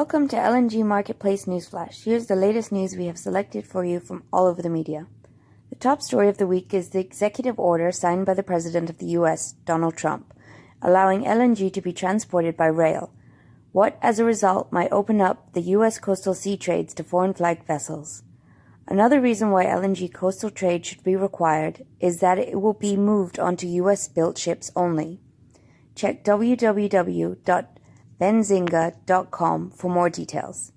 Welcome to LNG Marketplace News Flash. Here's the latest news we have selected for you from all over the media. The top story of the week is the executive order signed by the President of the U.S., Donald Trump, allowing LNG to be transported by rail. What, as a result, might open up the U.S. coastal sea trades to foreign flagged vessels. Another reason why LNG coastal trade should be required is that it will be moved onto U.S.-built ships only. Check www.benzinga.com for more details.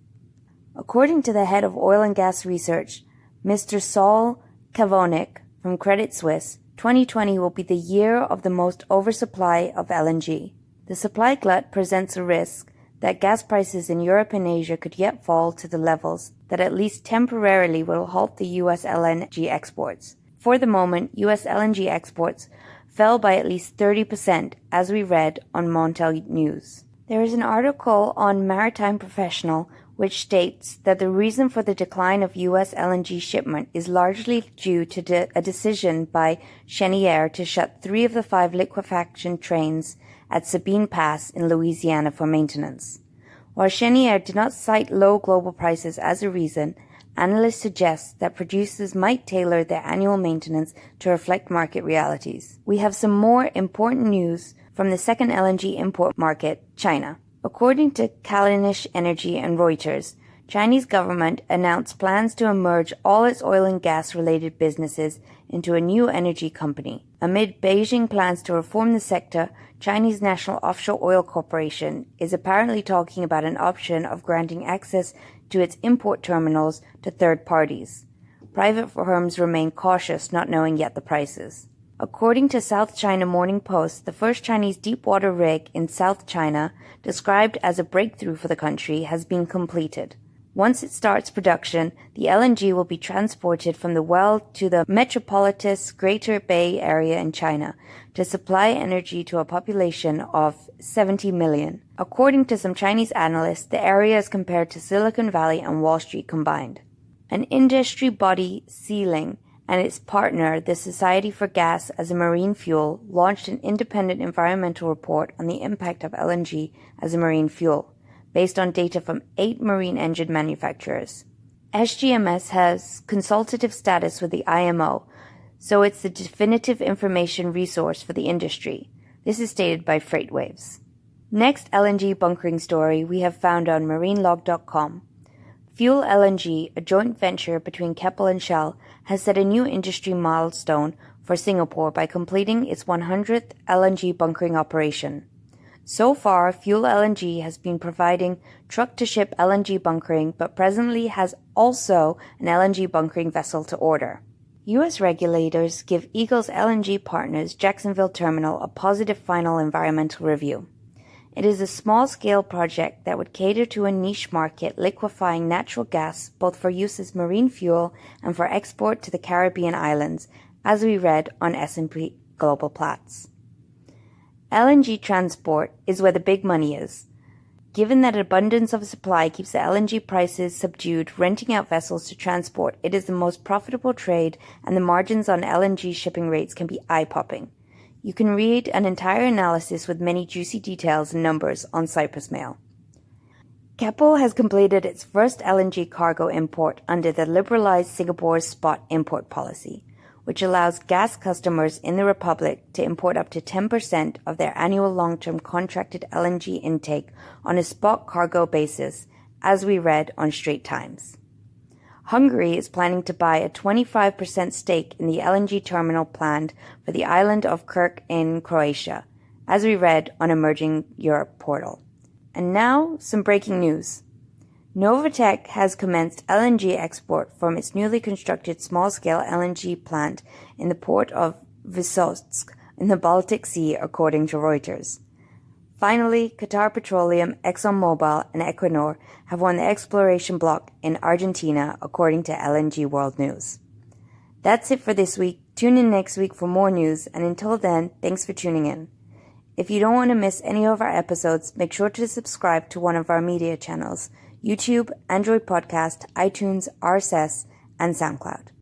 According to the head of oil and gas research, Mr. Saul Kavonik from Credit Suisse, 2020 will be the year of the most oversupply of LNG. The supply glut presents a risk that gas prices in Europe and Asia could yet fall to the levels that at least temporarily will halt the U.S. LNG exports. For the moment, U.S. LNG exports fell by at least 30%, as we read on Montel News. There is an article on Maritime Professional which states that the reason for the decline of U.S. LNG shipment is largely due to a decision by Cheniere to shut 3 of the 5 liquefaction trains at Sabine Pass in Louisiana for maintenance. While Cheniere did not cite low global prices as a reason, analysts suggest that producers might tailor their annual maintenance to reflect market realities. We have some more important news from the second LNG import market, China. According to Kalinish Energy and Reuters, Chinese government announced plans to merge all its oil and gas-related businesses into a new energy company. Amid Beijing plans to reform the sector, Chinese National Offshore Oil Corporation is apparently talking about an option of granting access to its import terminals to third parties. Private firms remain cautious, not knowing yet the prices. According to South China Morning Post, the first Chinese deepwater rig in South China, described as a breakthrough for the country, has been completed. Once it starts production, the LNG will be transported from the well to the metropolitan Greater Bay Area in China to supply energy to a population of 70 million. According to some Chinese analysts, the area is compared to Silicon Valley and Wall Street combined. An industry body, Sealing, and its partner, the Society for Gas as a Marine Fuel, launched an independent environmental report on the impact of LNG as a marine fuel, based on data from 8 marine engine manufacturers. SGMS has consultative status with the IMO, so it's the definitive information resource for the industry. This is stated by FreightWaves. Next LNG bunkering story we have found on marinelog.com. Fuel LNG, a joint venture between Keppel and Shell, has set a new industry milestone for Singapore by completing its 100th LNG bunkering operation. So far, Fuel LNG has been providing truck-to-ship LNG bunkering, but presently has also an LNG bunkering vessel to order. U.S. regulators give Eagle's LNG partners Jacksonville Terminal a positive final environmental review. It is a small-scale project that would cater to a niche market liquefying natural gas both for use as marine fuel and for export to the Caribbean islands, as we read on S&P Global Platts. LNG transport is where the big money is. Given that abundance of supply keeps the LNG prices subdued, renting out vessels to transport, it is the most profitable trade, and the margins on LNG shipping rates can be eye-popping. You can read an entire analysis with many juicy details and numbers on Cyprus Mail. Keppel has completed its first LNG cargo import under the liberalized Singapore spot import policy, which allows gas customers in the Republic to import up to 10% of their annual long-term contracted LNG intake on a spot cargo basis, as we read on Straits Times. Hungary is planning to buy a 25% stake in the LNG terminal planned for the island of Krk in Croatia, as we read on Emerging Europe portal. And now, some breaking news. Novatek has commenced LNG export from its newly constructed small-scale LNG plant in the port of Vysotsk in the Baltic Sea, according to Reuters. Finally, Qatar Petroleum, ExxonMobil, and Equinor have won the exploration block in Argentina, according to LNG World News. That's it for this week. Tune in next week for more news, and until then, thanks for tuning in. If you don't want to miss any of our episodes, make sure to subscribe to one of our media channels: YouTube, Android Podcast, iTunes, RSS, and SoundCloud.